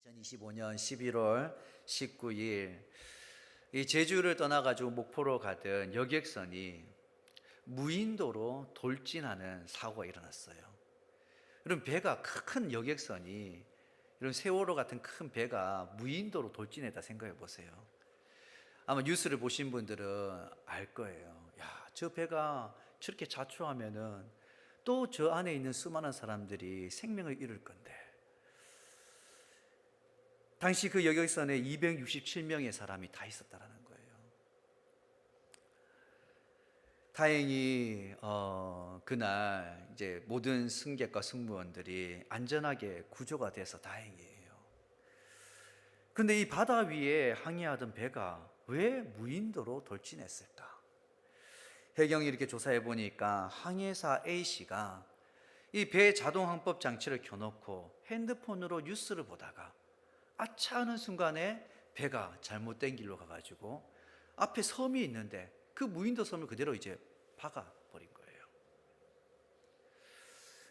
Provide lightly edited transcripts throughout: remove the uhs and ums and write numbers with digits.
2025년 11월 19일 이 제주를 떠나가지고 목포로 가던 여객선이 무인도로 돌진하는 사고가 일어났어요. 이런 배가 큰 여객선이 이런 세월호 같은 큰 배가 무인도로 돌진했다 생각해 보세요. 아마 뉴스를 보신 분들은 알 거예요. 야, 저 배가 저렇게 자초하면은 또 저 안에 있는 수많은 사람들이 생명을 잃을 건데. 당시 그 여객선에 267명의 사람이 다 있었다라는 거예요. 다행히 그날 이제 모든 승객과 승무원들이 안전하게 구조가 돼서 다행이에요. 그런데 이 바다 위에 항해하던 배가 왜 무인도로 돌진했을까? 해경이 이렇게 조사해 보니까 항해사 A씨가 이 배 자동 항법 장치를 켜놓고 핸드폰으로 뉴스를 보다가 아차 하는 순간에 배가 잘못된 길로 가가지고 앞에 섬이 있는데 그 무인도 섬을 그대로 이제 박아버린 거예요.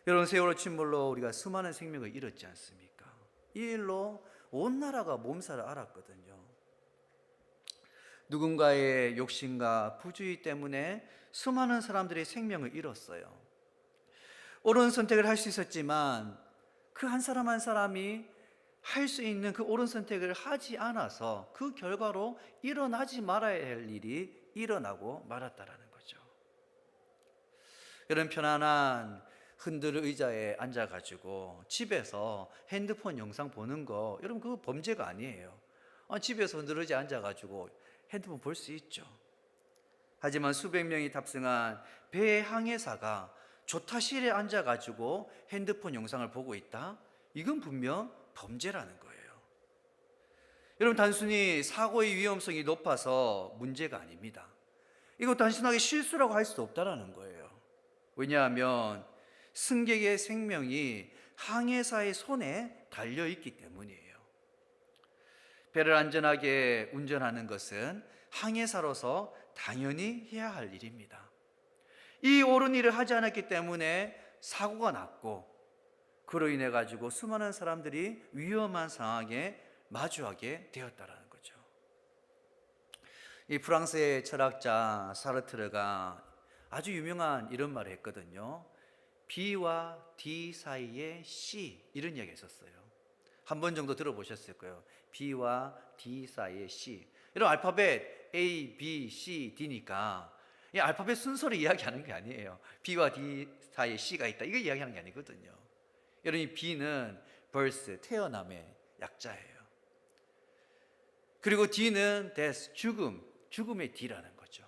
여러분, 세월호 침몰로 우리가 수많은 생명을 잃었지 않습니까? 이 일로 온 나라가 몸살을 앓았거든요. 누군가의 욕심과 부주의 때문에 수많은 사람들이 생명을 잃었어요. 옳은 선택을 할 수 있었지만 그 한 사람 한 사람이 할 수 있는 그 옳은 선택을 하지 않아서 그 결과로 일어나지 말아야 할 일이 일어나고 말았다라는 거죠. 이런 편안한 흔들 의자에 앉아가지고 집에서 핸드폰 영상 보는 거, 여러분 그거 범죄가 아니에요. 집에서 흔들 의자에 앉아가지고 핸드폰 볼 수 있죠. 하지만 수백 명이 탑승한 배의 항해사가 조타실에 앉아가지고 핸드폰 영상을 보고 있다? 이건 분명 범죄라는 거예요. 여러분, 단순히 사고의 위험성이 높아서 문제가 아닙니다. 이거 단순하게 실수라고 할 수도 없다라는 거예요. 왜냐하면 승객의 생명이 항해사의 손에 달려있기 때문이에요. 배를 안전하게 운전하는 것은 항해사로서 당연히 해야 할 일입니다. 이 옳은 일을 하지 않았기 때문에 사고가 났고, 그로 인해 가지고 수많은 사람들이 위험한 상황에 마주하게 되었다라는 거죠. 이 프랑스의 철학자 사르트르가 아주 유명한 이런 말을 했거든요. B와 D 사이에 C, 이런 이야기 했었어요. 한 번 정도 들어보셨을 거예요. B와 D 사이에 C. 이런 알파벳 A, B, C, D니까 이 알파벳 순서를 이야기하는 게 아니에요. B와 D 사이에 C가 있다, 이걸 이야기하는 게 아니거든요. 여러분, 이 B는 birth, 태어남의 약자예요. 그리고 D는 death, 죽음의 D라는 거죠.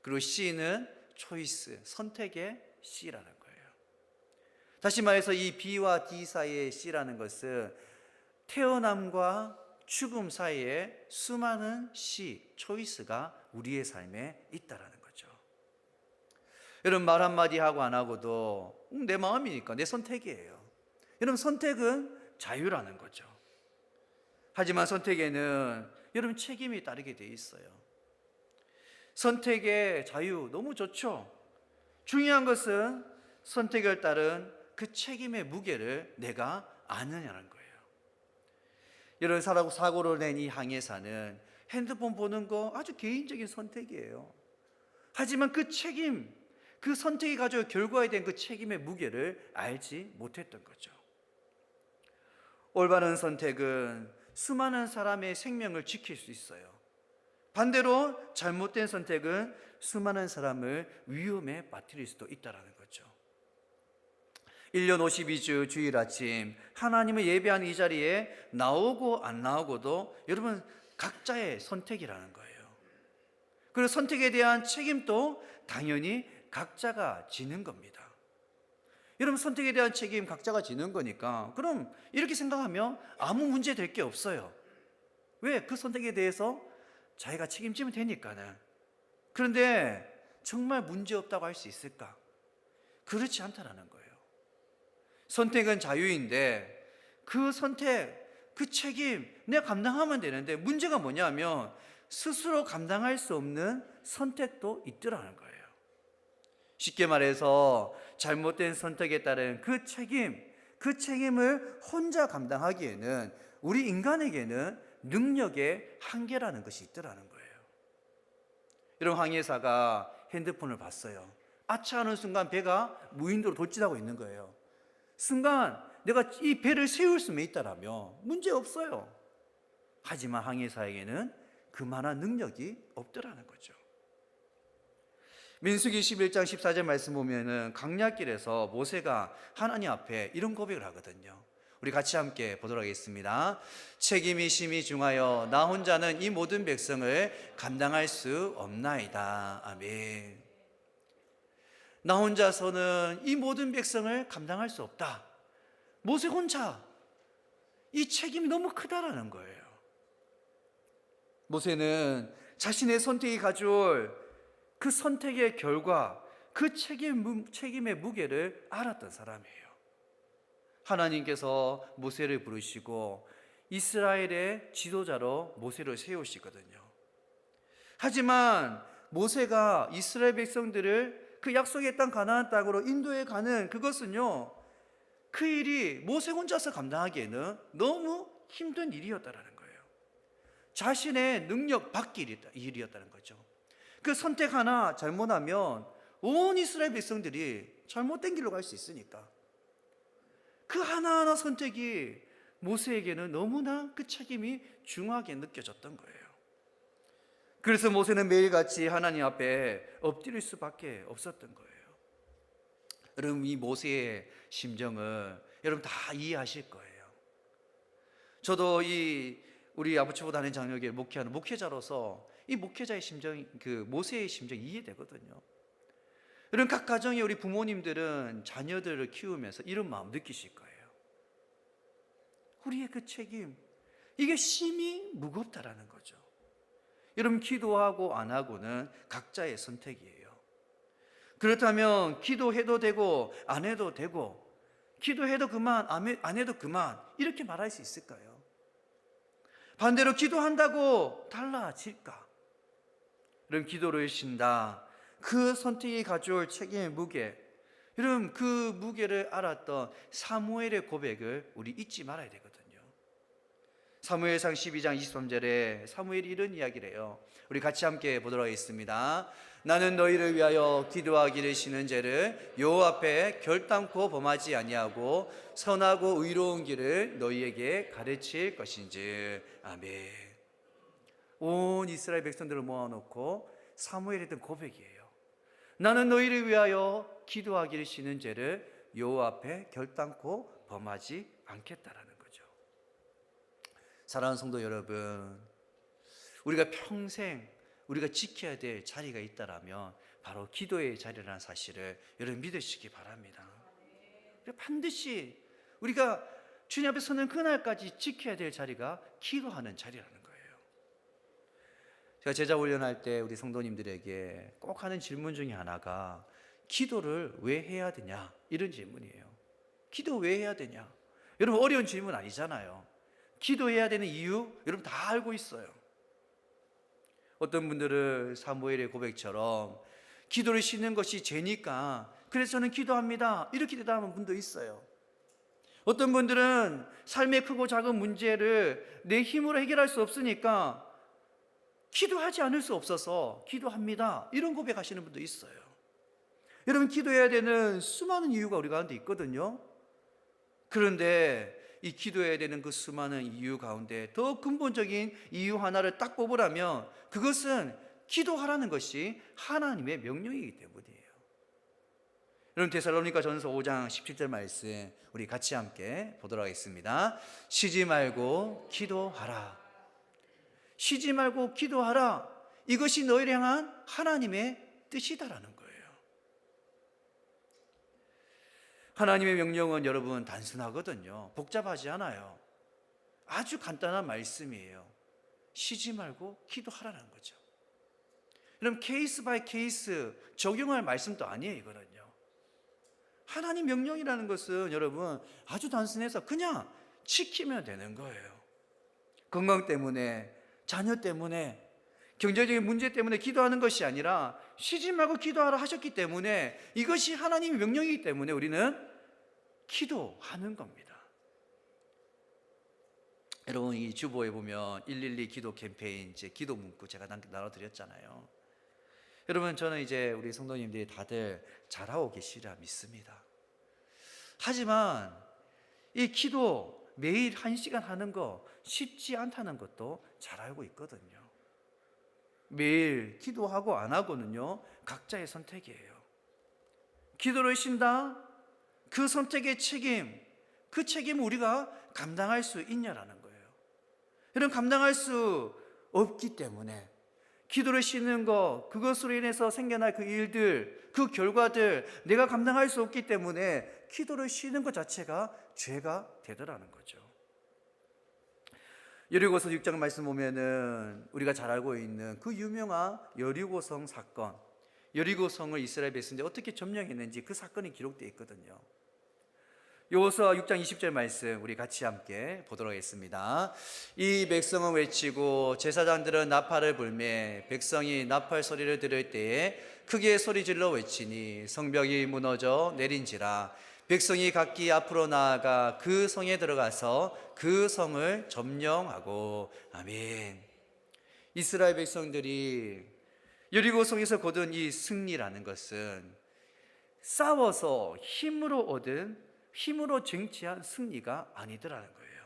그리고 C는 choice, 선택의 C라는 거예요. 다시 말해서 이 B와 D 사이의 C라는 것은 태어남과 죽음 사이에 수많은 C, choice가 우리의 삶에 있다라는 거죠. 여러분, 말 한마디 하고 안 하고도 내 마음이니까, 내 선택이에요. 여러분, 선택은 자유라는 거죠. 하지만 선택에는 여러분 책임이 따르게 돼 있어요. 선택의 자유 너무 좋죠. 중요한 것은 선택을 따른 그 책임의 무게를 내가 아느냐는 거예요. 여러분, 사고를 낸 이 항해사는 핸드폰 보는 거 아주 개인적인 선택이에요. 하지만 그 책임, 그 선택이 가져올 결과에 대한 그 책임의 무게를 알지 못했던 거죠. 올바른 선택은 수많은 사람의 생명을 지킬 수 있어요. 반대로 잘못된 선택은 수많은 사람을 위험에 빠뜨릴 수도 있다는 거죠. 1년 52주 주일 아침 하나님을 예배하는 이 자리에 나오고 안 나오고도 여러분 각자의 선택이라는 거예요. 그리고 선택에 대한 책임도 당연히 각자가 지는 겁니다. 여러분, 선택에 대한 책임 각자가 지는 거니까 그럼 이렇게 생각하면 아무 문제 될 게 없어요. 왜? 그 선택에 대해서 자기가 책임지면 되니까는. 그런데 정말 문제 없다고 할 수 있을까? 그렇지 않다라는 거예요. 선택은 자유인데 그 선택, 그 책임 내가 감당하면 되는데 문제가 뭐냐면 스스로 감당할 수 없는 선택도 있더라는 거예요. 쉽게 말해서 잘못된 선택에 따른 그 책임을 혼자 감당하기에는 우리 인간에게는 능력의 한계라는 것이 있더라는 거예요. 이런 항해사가 핸드폰을 봤어요. 아차 하는 순간 배가 무인도로 돌진하고 있는 거예요. 순간 내가 이 배를 세울 수만 있다라면 문제 없어요. 하지만 항해사에게는 그만한 능력이 없더라는 거죠. 민수기 11장 14절 말씀 보면은 강약길에서 모세가 하나님 앞에 이런 고백을 하거든요. 우리 같이 함께 보도록 하겠습니다. 책임이 심히 중하여 나 혼자는 이 모든 백성을 감당할 수 없나이다. 아멘. 나 혼자서는 이 모든 백성을 감당할 수 없다. 모세 혼자 이 책임이 너무 크다라는 거예요. 모세는 자신의 선택이 가져올 그 선택의 결과, 그 책임의 무게를 알았던 사람이에요. 하나님께서 모세를 부르시고 이스라엘의 지도자로 모세를 세우시거든요. 하지만 모세가 이스라엘 백성들을 그 약속의 땅 가나안 땅으로 인도해 가는 그것은요, 그 일이 모세 혼자서 감당하기에는 너무 힘든 일이었다라는 거예요. 자신의 능력 밖의 일이었다는 거죠. 그 선택 하나 잘못하면 온 이스라엘 백성들이 잘못된 길로 갈 수 있으니까 그 하나하나 선택이 모세에게는 너무나 그 책임이 중하게 느껴졌던 거예요. 그래서 모세는 매일같이 하나님 앞에 엎드릴 수밖에 없었던 거예요. 여러분, 이 모세의 심정을 여러분 다 이해하실 거예요. 저도 우리 아부처보다 하는 장로교회 목회하는 목회자로서 이 목회자의 심정, 그 모세의 심정이 이해되거든요. 여러분, 각 가정에 우리 부모님들은 자녀들을 키우면서 이런 마음 느끼실 거예요. 우리의 그 책임, 이게 심히 무겁다라는 거죠. 여러분, 기도하고 안 하고는 각자의 선택이에요. 그렇다면 기도해도 되고 안 해도 되고, 기도해도 그만 안 해도 그만, 이렇게 말할 수 있을까요? 반대로 기도한다고 달라질까? 여러분, 기도를 쉰다, 그 선택이 가져올 책임의 무게, 여러분 그 무게를 알았던 사무엘의 고백을 우리 잊지 말아야 되거든요. 사무엘상 12장 23절에 사무엘이 이런 이야기를 해요. 우리 같이 함께 보도록 하겠습니다. 나는 너희를 위하여 기도하기를 쉬는 죄를 여호와 앞에 결단코 범하지 아니하고 선하고 의로운 길을 너희에게 가르칠 것인지. 아멘. 온 이스라엘 백성들을 모아놓고 사무엘이 했던 고백이에요. 나는 너희를 위하여 기도하기를 쉬는 죄를 여호와 앞에 결단코 범하지 않겠다라는 거죠. 사랑하는 성도 여러분, 우리가 평생 우리가 지켜야 될 자리가 있다라면 바로 기도의 자리라는 사실을 여러분 믿으시기 바랍니다. 반드시 우리가 주님 앞에 서는 그날까지 지켜야 될 자리가 기도하는 자리라는 거예요. 제가 제자 훈련할 때 우리 성도님들에게 꼭 하는 질문 중에 하나가 기도를 왜 해야 되냐, 이런 질문이에요. 기도 왜 해야 되냐? 여러분, 어려운 질문 아니잖아요. 기도해야 되는 이유 여러분 다 알고 있어요. 어떤 분들은 사무엘의 고백처럼 기도를 쉬는 것이 죄니까 그래서 저는 기도합니다, 이렇게 대답하는 분도 있어요. 어떤 분들은 삶의 크고 작은 문제를 내 힘으로 해결할 수 없으니까 기도하지 않을 수 없어서 기도합니다, 이런 고백하시는 분도 있어요. 여러분, 기도해야 되는 수많은 이유가 우리 가운데 있거든요. 그런데 이 기도해야 되는 그 수많은 이유 가운데 더 근본적인 이유 하나를 딱 뽑으라면 그것은 기도하라는 것이 하나님의 명령이기 때문이에요. 여러분, 데살로니가전서 5장 17절 말씀 우리 같이 함께 보도록 하겠습니다. 쉬지 말고 기도하라. 쉬지 말고 기도하라. 이것이 너희를 향한 하나님의 뜻이다라는 거예요. 하나님의 명령은 여러분 단순하거든요. 복잡하지 않아요. 아주 간단한 말씀이에요. 쉬지 말고 기도하라는 거죠. 여러분, 케이스 바이 케이스 적용할 말씀도 아니에요, 이거는요. 하나님 명령이라는 것은 여러분 아주 단순해서 그냥 지키면 되는 거예요. 건강 때문에, 자녀 때문에, 경제적인 문제 때문에 기도하는 것이 아니라 쉬지 말고 기도하라 하셨기 때문에 이것이 하나님의 명령이기 때문에 우리는 기도하는 겁니다. 여러분, 이 주보에 보면 112 기도 캠페인 이제 기도 문구 제가 나눠드렸잖아요. 여러분, 저는 이제 우리 성도님들이 다들 잘하고 계시리라 믿습니다. 하지만 이 기도 매일 1시간 하는 거 쉽지 않다는 것도 잘 알고 있거든요. 매일 기도하고 안 하고는요, 각자의 선택이에요. 기도를 쉰다? 그 선택의 책임, 그 책임을 우리가 감당할 수 있냐라는 거예요. 이런 감당할 수 없기 때문에 기도를 쉬는 것, 그것으로 인해서 생겨날 그 일들, 그 결과들 내가 감당할 수 없기 때문에 기도를 쉬는 것 자체가 죄가 되더라는 거죠. 여리고서 6장 말씀 보면은 우리가 잘 알고 있는 그 유명한 여리고성 사건, 여리고성을 이스라엘 백성들이 어떻게 점령했는지 그 사건이 기록되어 있거든요. 여호수아 6장 20절 말씀 우리 같이 함께 보도록 하겠습니다. 이 백성은 외치고 제사장들은 나팔을 불매 백성이 나팔 소리를 들을 때에 크게 소리질러 외치니 성벽이 무너져 내린지라. 백성이 각기 앞으로 나아가 그 성에 들어가서 그 성을 점령하고. 아멘. 이스라엘 백성들이 여리고성에서 거둔 이 승리라는 것은 싸워서 힘으로 쟁취한 승리가 아니더라는 거예요.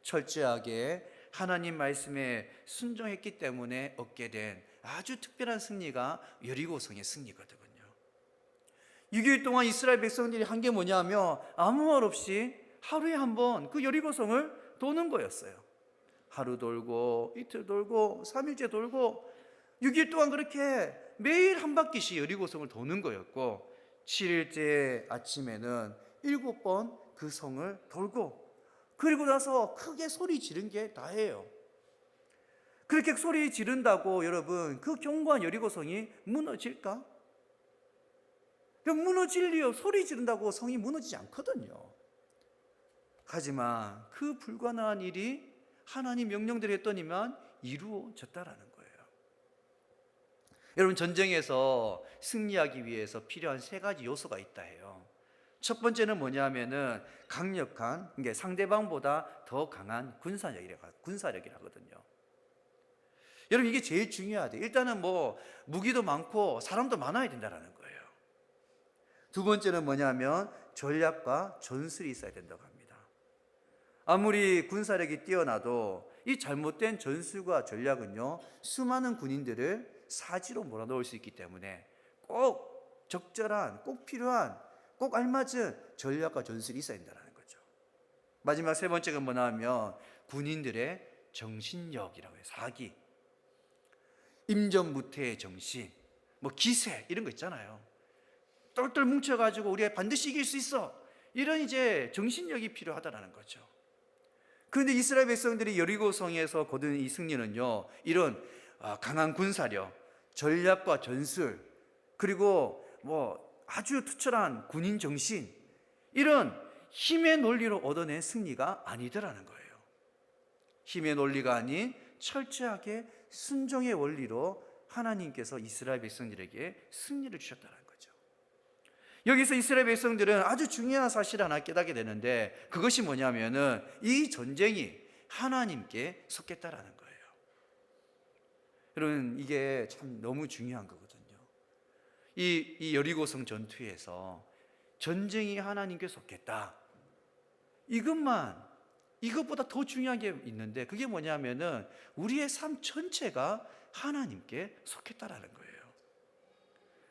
철저하게 하나님 말씀에 순종했기 때문에 얻게 된 아주 특별한 승리가 여리고성의 승리거든요. 6일 동안 이스라엘 백성들이 한 게 뭐냐면 아무 말 없이 하루에 한 번 그 여리고성을 도는 거였어요. 하루 돌고 이틀 돌고 3일째 돌고 6일 동안 그렇게 매일 한 바퀴씩 여리고성을 도는 거였고, 7일째 아침에는 7번 그 성을 돌고, 그리고 나서 크게 소리 지른 게 다예요. 그렇게 소리 지른다고 여러분 그 견고한 여리고성이 무너질까? 무너질 리요. 소리 지른다고 성이 무너지지 않거든요. 하지만 그 불가능한 일이 하나님 명령대로 했더니만 이루어졌다라는 거예요. 여러분, 전쟁에서 승리하기 위해서 필요한 3가지 요소가 있다 해요. 첫 번째는 뭐냐면은 강력한, 그러니까 상대방보다 더 강한 군사력이라거든요. 여러분, 이게 제일 중요하대. 일단은 무기도 많고 사람도 많아야 된다는 거예요. 두 번째는 뭐냐면 전략과 전술이 있어야 된다고 합니다. 아무리 군사력이 뛰어나도 이 잘못된 전술과 전략은요, 수많은 군인들을 사지로 몰아넣을 수 있기 때문에 꼭 적절한, 꼭 필요한, 꼭 알맞은 전략과 전술이 있어야 된다는 거죠. 마지막 3번째가 뭐냐면 군인들의 정신력이라고 해요. 사기, 임전무태의 정신, 기세 이런 거 있잖아요. 똘똘 뭉쳐가지고 우리가 반드시 이길 수 있어, 이런 이제 정신력이 필요하다는 거죠. 그런데 이스라엘 백성들이 여리고성에서 거둔 이 승리는요, 이런 강한 군사력, 전략과 전술, 그리고 아주 투철한 군인 정신, 이런 힘의 논리로 얻어낸 승리가 아니더라는 거예요. 힘의 논리가 아닌 철저하게 순종의 원리로 하나님께서 이스라엘 백성들에게 승리를 주셨다는 거죠. 여기서 이스라엘 백성들은 아주 중요한 사실 하나 깨닫게 되는데, 그것이 뭐냐면은 이 전쟁이 하나님께 속했다라는 거예요. 여러분, 이게 참 너무 중요한 거거든요. 이 여리고성 전투에서 전쟁이 하나님께 속했다, 이것보다 더 중요한 게 있는데, 그게 뭐냐면은 우리의 삶 전체가 하나님께 속했다라는 거예요.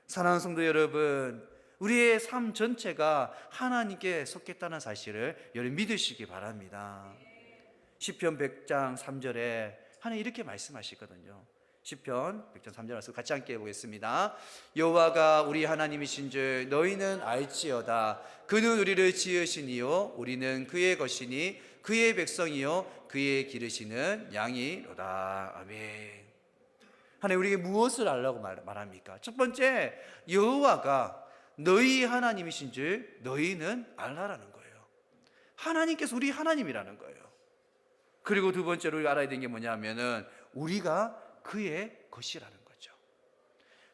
사랑하는 성도 여러분, 우리의 삶 전체가 하나님께 속했다는 사실을 여러분 믿으시기 바랍니다. 시편 100장 3절에 하나님 이렇게 말씀하시거든요. 시편 100장 3절 말씀 같이 함께 해보겠습니다. 여호와가 우리 하나님이신 줄 너희는 알지어다. 그는 우리를 지으시니요 우리는 그의 것이니 그의 백성이요 그의 기르시는 양이로다. 아멘. 하나님 우리에게 무엇을 알라고 말합니까? 첫 번째, 여호와가 너희 하나님이신 줄 너희는 알라라는 거예요. 하나님께서 우리 하나님이라는 거예요. 그리고 두 번째로 우리가 알아야 되는 게 뭐냐면은 우리가 그의 것이라는 거죠.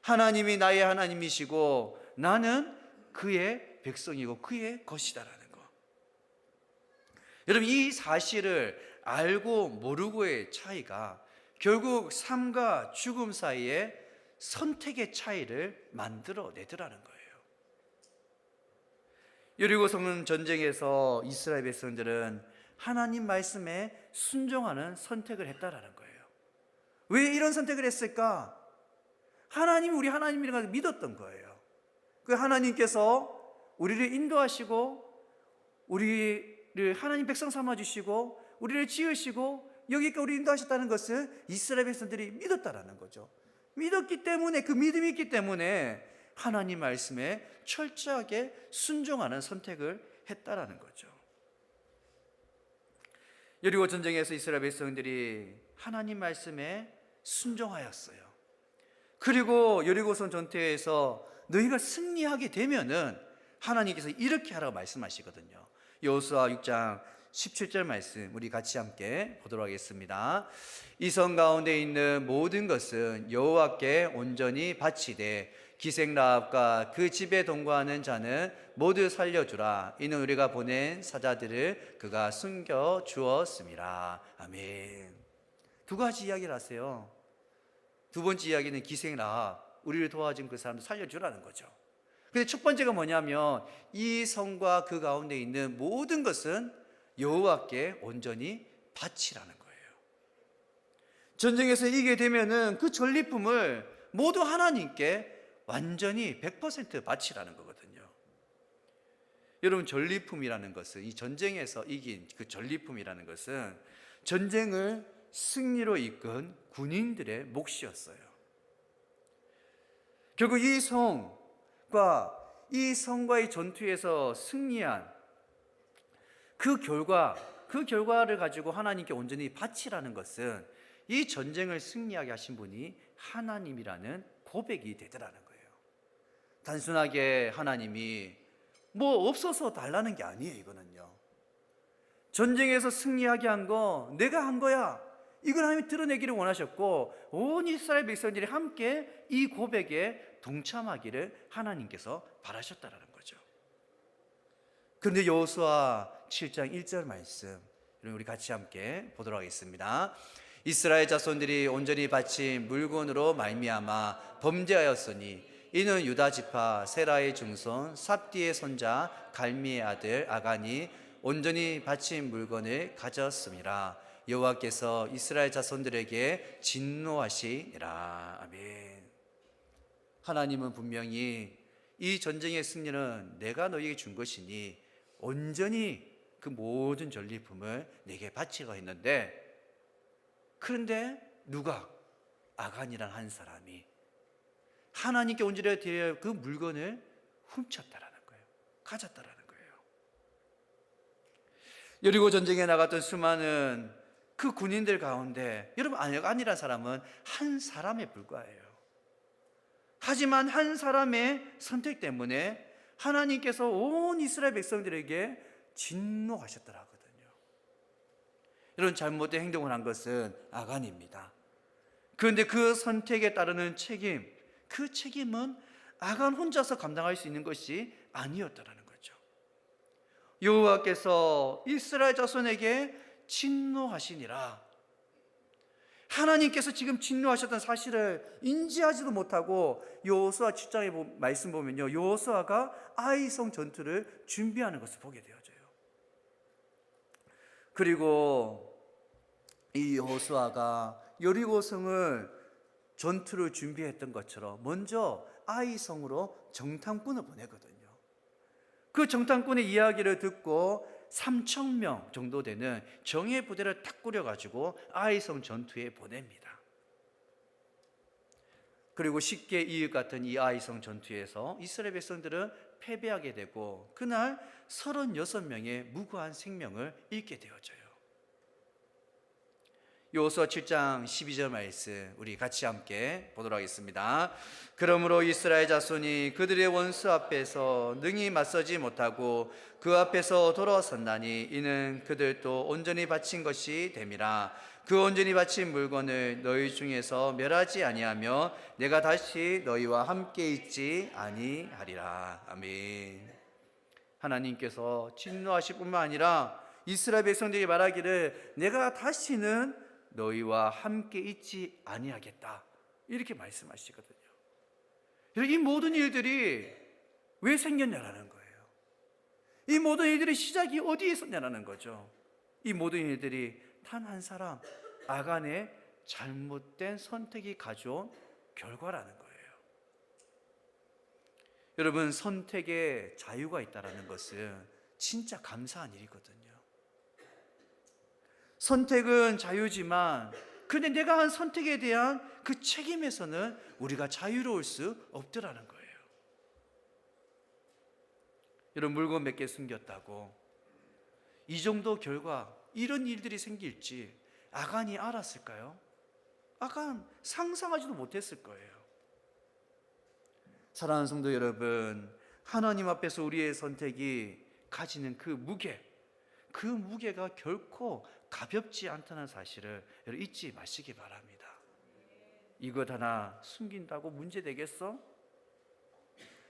하나님이 나의 하나님이시고 나는 그의 백성이고 그의 것이다라는 거. 여러분, 이 사실을 알고 모르고의 차이가 결국 삶과 죽음 사이에 선택의 차이를 만들어내더라는 거예요. 여리고성 전쟁에서 이스라엘 백성들은 하나님 말씀에 순종하는 선택을 했다라는 거예요. 왜 이런 선택을 했을까? 하나님이 우리 하나님이라고 믿었던 거예요. 그 하나님께서 우리를 인도하시고 우리를 하나님 백성 삼아주시고 우리를 지으시고 여기까지 우리 인도하셨다는 것을 이스라엘 백성들이 믿었다라는 거죠. 믿었기 때문에, 그 믿음이 있기 때문에 하나님 말씀에 철저하게 순종하는 선택을 했다라는 거죠. 여리고 전쟁에서 이스라엘 백성들이 하나님 말씀에 순종하였어요. 그리고 여리고성 전투에서 너희가 승리하게 되면은 하나님께서 이렇게 하라고 말씀하시거든요. 여호수아 6장 17절 말씀 우리 같이 함께 보도록 하겠습니다. 이 성 가운데 있는 모든 것은 여호와께 온전히 바치되 기생라합과 그 집에 동거하는 자는 모두 살려주라. 이는 우리가 보낸 사자들을 그가 숨겨 주었습니다. 아멘. 두 가지 이야기를 하세요. 두 번째 이야기는 기생라합, 우리를 도와준 그 사람을 살려주라는 거죠. 근데 첫 번째가 뭐냐면 이 성과 그 가운데 있는 모든 것은 여호와께 온전히 바치라는 거예요. 전쟁에서 이기게 되면은 그 전리품을 모두 하나님께 완전히 100% 바치라는 거거든요. 여러분, 전리품이라는 것은, 이 전쟁에서 이긴 그 전리품이라는 것은 전쟁을 승리로 이끈 군인들의 몫이었어요. 결국 이 성과의 전투에서 승리한 그 결과를 가지고 하나님께 온전히 바치라는 것은 이 전쟁을 승리하게 하신 분이 하나님이라는 고백이 되더라는 거예요. 단순하게 하나님이 뭐 없어서 달라는 게 아니에요. 이거는요, 전쟁에서 승리하게 한 거 내가 한 거야, 이걸 하나님이 드러내기를 원하셨고 온 이스라엘 백성들이 함께 이 고백에 동참하기를 하나님께서 바라셨다라는 거죠. 그런데 여호수아 7장 1절 말씀 우리 같이 함께 보도록 하겠습니다. 이스라엘 자손들이 온전히 바친 물건으로 말미암아 범죄하였으니 이는 유다 지파 세라의 증손 삽디의 손자 갈미의 아들 아간이 온전히 바친 물건을 가졌습니다. 여호와께서 이스라엘 자손들에게 진노하시니라. 아멘. 하나님은 분명히 이 전쟁의 승리는 내가 너희에게 준 것이니 온전히 그 모든 전리품을 내게 바치라 했는데, 그런데 누가? 아간이란 한 사람이 하나님께 온전히 드려야 할 그 물건을 훔쳤다라는 거예요. 가졌다라는 거예요. 여리고 전쟁에 나갔던 수많은 그 군인들 가운데 여러분, 아간이란 사람은 한 사람에 불과해요. 하지만 한 사람의 선택 때문에 하나님께서 온 이스라엘 백성들에게 진노하셨더라 하거든요. 이런 잘못된 행동을 한 것은 아간입니다. 그런데 그 선택에 따르는 책임, 그 책임은 아간 혼자서 감당할 수 있는 것이 아니었다라는 거죠. 여호와께서 이스라엘 자손에게 진노하시니라. 하나님께서 지금 진노하셨던 사실을 인지하지도 못하고 여호수아 7장의 말씀 보면요, 여호수아가 아이성 전투를 준비하는 것을 보게 되어져요. 그리고 이 여호수아가 여리고성을 전투를 준비했던 것처럼 먼저 아이성으로 정탐꾼을 보내거든요. 그 정탐꾼의 이야기를 듣고 3,000명 정도 되는 정예 부대를 탁 꾸려가지고 아이성 전투에 보냅니다. 그리고 쉽게 이익 같은 이 아이성 전투에서 이스라엘 백성들은 패배하게 되고 그날 36명의 무고한 생명을 잃게 되어져요. 여호수아 7장 12절 말씀 우리 같이 함께 보도록 하겠습니다. 그러므로 이스라엘 자손이 그들의 원수 앞에서 능히 맞서지 못하고 그 앞에서 돌아섰나니 이는 그들도 온전히 바친 것이 됨이라. 그 온전히 바친 물건을 너희 중에서 멸하지 아니하며 내가 다시 너희와 함께 있지 아니하리라. 아멘. 하나님께서 진노하실 뿐만 아니라 이스라엘 백성들에게 말하기를 내가 다시는 너희와 함께 있지 아니하겠다, 이렇게 말씀하시거든요. 이 모든 일들이 왜 생겼냐라는 거예요. 이 모든 일들의 시작이 어디에 있었냐라는 거죠. 이 모든 일들이 단 한 사람, 아간의 잘못된 선택이 가져온 결과라는 거예요. 여러분, 선택에 자유가 있다는 것은 진짜 감사한 일이거든요. 선택은 자유지만 근데 내가 한 선택에 대한 그 책임에서는 우리가 자유로울 수 없더라는 거예요. 여러분, 물건 몇 개 숨겼다고 이 정도 결과, 이런 일들이 생길지 아간이 알았을까요? 아간 상상하지도 못했을 거예요. 사랑하는 성도 여러분, 하나님 앞에서 우리의 선택이 가지는 그 무게가 결코 가볍지 않다는 사실을 여러분 잊지 마시기 바랍니다. 이것 하나 숨긴다고 문제 되겠어?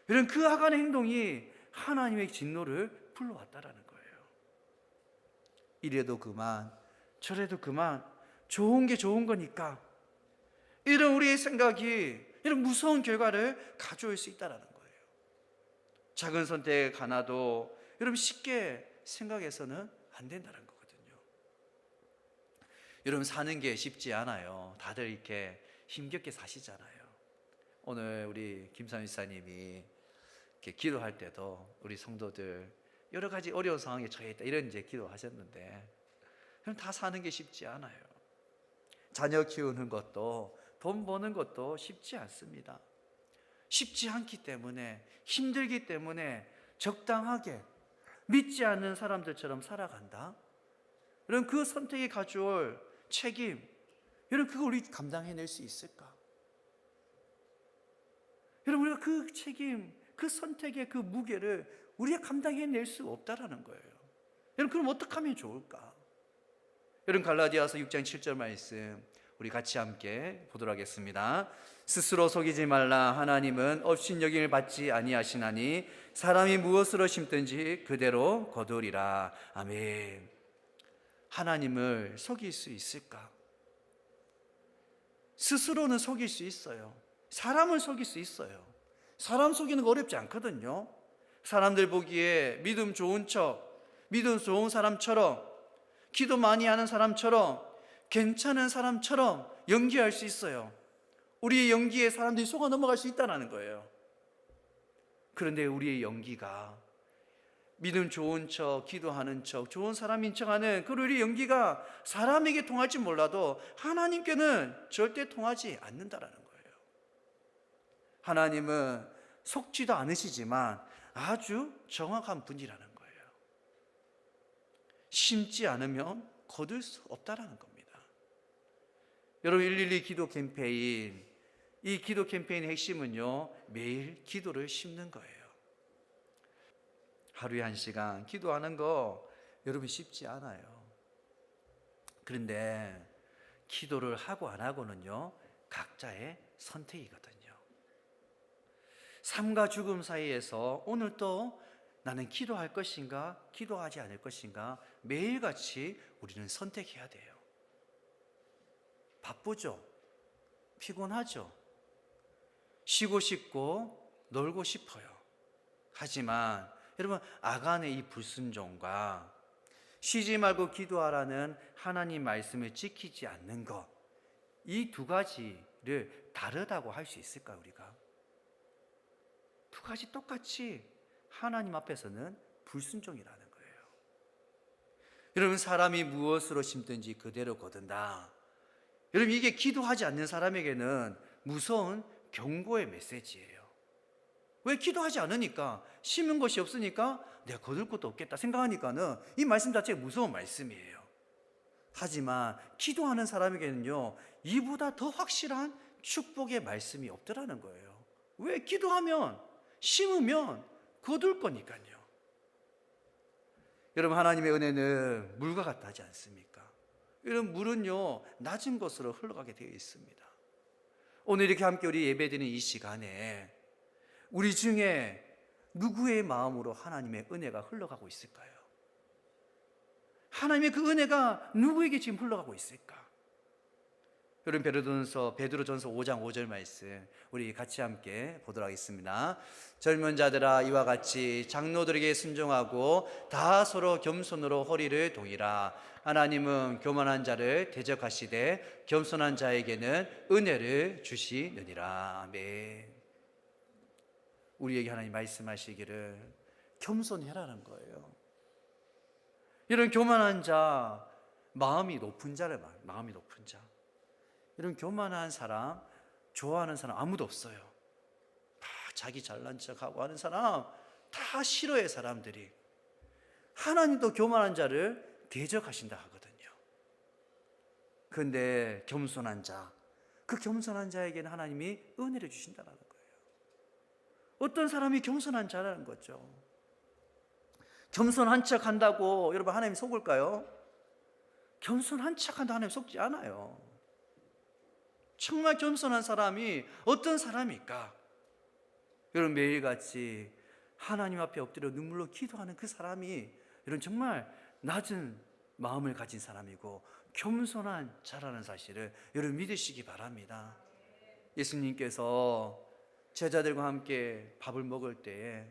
여러분, 그 아간의 행동이 하나님의 진노를 불러왔다라는 거예요. 이래도 그만 저래도 그만, 좋은 게 좋은 거니까, 이런 우리의 생각이 이런 무서운 결과를 가져올 수 있다는 거예요. 작은 선택 하나도 여러분 쉽게 생각해서는 안 된다는 거거든요. 여러분, 사는 게 쉽지 않아요. 다들 이렇게 힘겹게 사시잖아요. 오늘 우리 김삼 이사님이 이렇게 기도할 때도 우리 성도들 여러 가지 어려운 상황에 처해 있다, 이런 이제 기도하셨는데, 그럼 다 사는 게 쉽지 않아요. 자녀 키우는 것도 돈 버는 것도 쉽지 않습니다. 쉽지 않기 때문에, 힘들기 때문에 적당하게 믿지 않는 사람들처럼 살아간다. 여러분, 그 선택이 가져올 책임, 여러분 그걸 우리 감당해낼 수 있을까? 여러분, 우리가 그 책임, 그 선택의 그 무게를 우리가 감당해낼 수 없다라는 거예요. 여러분, 그럼 어떻게 하면 좋을까? 여러분, 갈라디아서 6장 7절 말씀 우리 같이 함께 보도록 하겠습니다. 스스로 속이지 말라. 하나님은 업신여김을 받지 아니하시나니 사람이 무엇으로 심든지 그대로 거두리라. 아멘. 하나님을 속일 수 있을까? 스스로는 속일 수 있어요. 사람을 속일 수 있어요. 사람 속이는 거 어렵지 않거든요. 사람들 보기에 믿음 좋은 척, 믿음 좋은 사람처럼, 기도 많이 하는 사람처럼, 괜찮은 사람처럼 연기할 수 있어요. 우리의 연기에 사람들이 속아 넘어갈 수 있다는 거예요. 그런데 우리의 연기가 믿음 좋은 척, 기도하는 척, 좋은 사람인 척하는 그 우리의 연기가 사람에게 통할지 몰라도 하나님께는 절대 통하지 않는다라는 거예요. 하나님은 속지도 않으시지만 아주 정확한 분이라는 거예요. 심지 않으면 거둘 수 없다라는 겁니다. 여러분, 112 기도 캠페인, 이 기도 캠페인의 핵심은요, 매일 기도를 심는 거예요. 하루에 1시간 기도하는 거 여러분 쉽지 않아요. 그런데 기도를 하고 안 하고는요, 각자의 선택이거든요. 삶과 죽음 사이에서 오늘 또 나는 기도할 것인가, 기도하지 않을 것인가, 매일같이 우리는 선택해야 돼요. 바쁘죠? 피곤하죠? 쉬고 싶고 놀고 싶어요. 하지만 여러분, 아간의 이 불순종과 쉬지 말고 기도하라는 하나님 말씀을 지키지 않는 것, 이 두 가지를 다르다고 할 수 있을까? 우리가 두 가지 똑같이 하나님 앞에서는 불순종이라는 거예요. 여러분, 사람이 무엇으로 심든지 그대로 거둔다. 여러분, 이게 기도하지 않는 사람에게는 무서운 경고의 메시지예요. 왜? 기도하지 않으니까, 심은 것이 없으니까 내가 거둘 것도 없겠다 생각하니까는 이 말씀 자체가 무서운 말씀이에요. 하지만 기도하는 사람에게는요, 이보다 더 확실한 축복의 말씀이 없더라는 거예요. 왜? 기도하면, 심으면 거둘 거니까요. 여러분, 하나님의 은혜는 물과 같다 하지 않습니까? 이런 물은요, 낮은 곳으로 흘러가게 되어 있습니다. 오늘 이렇게 함께 우리 예배드리는 이 시간에 우리 중에 누구의 마음으로 하나님의 은혜가 흘러가고 있을까요? 하나님의 그 은혜가 누구에게 지금 흘러가고 있을까? 여러분, 베드로전서 5장 5절 말씀 우리 같이 함께 보도록 하겠습니다. 젊은 자들아, 이와 같이 장로들에게 순종하고 다 서로 겸손으로 허리를 동이라. 하나님은 교만한 자를 대적하시되 겸손한 자에게는 은혜를 주시느니라. 아멘. 우리에게 하나님 말씀하시기를 겸손해라는 거예요. 이런 교만한 자, 마음이 높은 자를 말해요. 마음이 높은 자. 이런 교만한 사람, 좋아하는 사람 아무도 없어요. 다 자기 잘난 척하고 하는 사람 다 싫어해. 사람들이. 하나님도 교만한 자를 대적하신다 하거든요. 그런데 겸손한 자, 그 겸손한 자에게는 하나님이 은혜를 주신다는 거예요. 어떤 사람이 겸손한 자라는 거죠. 겸손한 척 한다고 여러분 하나님 속을까요? 겸손한 척 한다고 하나님 속지 않아요. 정말 겸손한 사람이 어떤 사람일까? 여러분, 매일같이 하나님 앞에 엎드려 눈물로 기도하는 그 사람이 여러분 정말 낮은 마음을 가진 사람이고 겸손한 자라는 사실을 여러분 믿으시기 바랍니다. 예수님께서 제자들과 함께 밥을 먹을 때에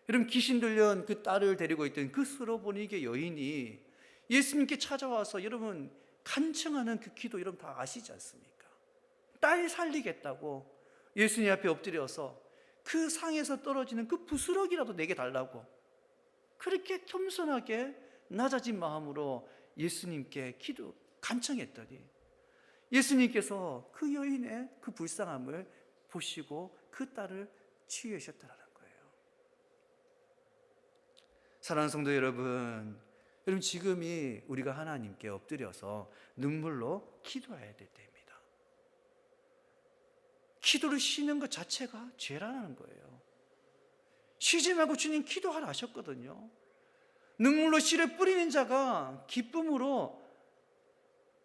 여러분 귀신 들린 그 딸을 데리고 있던 그 스로보니게 여인이 예수님께 찾아와서 여러분 간청하는 그 기도 여러분 다 아시지 않습니까? 딸 살리겠다고 예수님 앞에 엎드려서 그 상에서 떨어지는 그 부스러기라도 내게 달라고 그렇게 겸손하게 낮아진 마음으로 예수님께 간청했더니 예수님께서 그 여인의 그 불쌍함을 보시고 그 딸을 치유하셨다는 거예요. 사랑하는 성도 여러분, 지금이 우리가 하나님께 엎드려서 눈물로 기도해야 될 때입니다. 기도를 쉬는 것 자체가 죄라는 거예요. 쉬지 말고 주님 기도하라 하셨거든요. 눈물로 씨를 뿌리는 자가 기쁨으로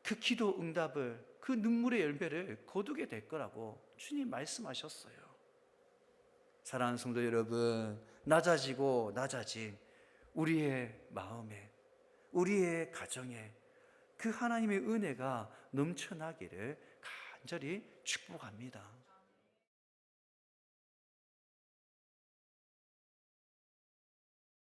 그 기도 응답을, 그 눈물의 열매를 거두게 될 거라고 주님 말씀하셨어요. 사랑하는 성도 여러분, 낮아지고 낮아진 우리의 마음에, 우리의 가정에 그 하나님의 은혜가 넘쳐나기를 간절히 축복합니다.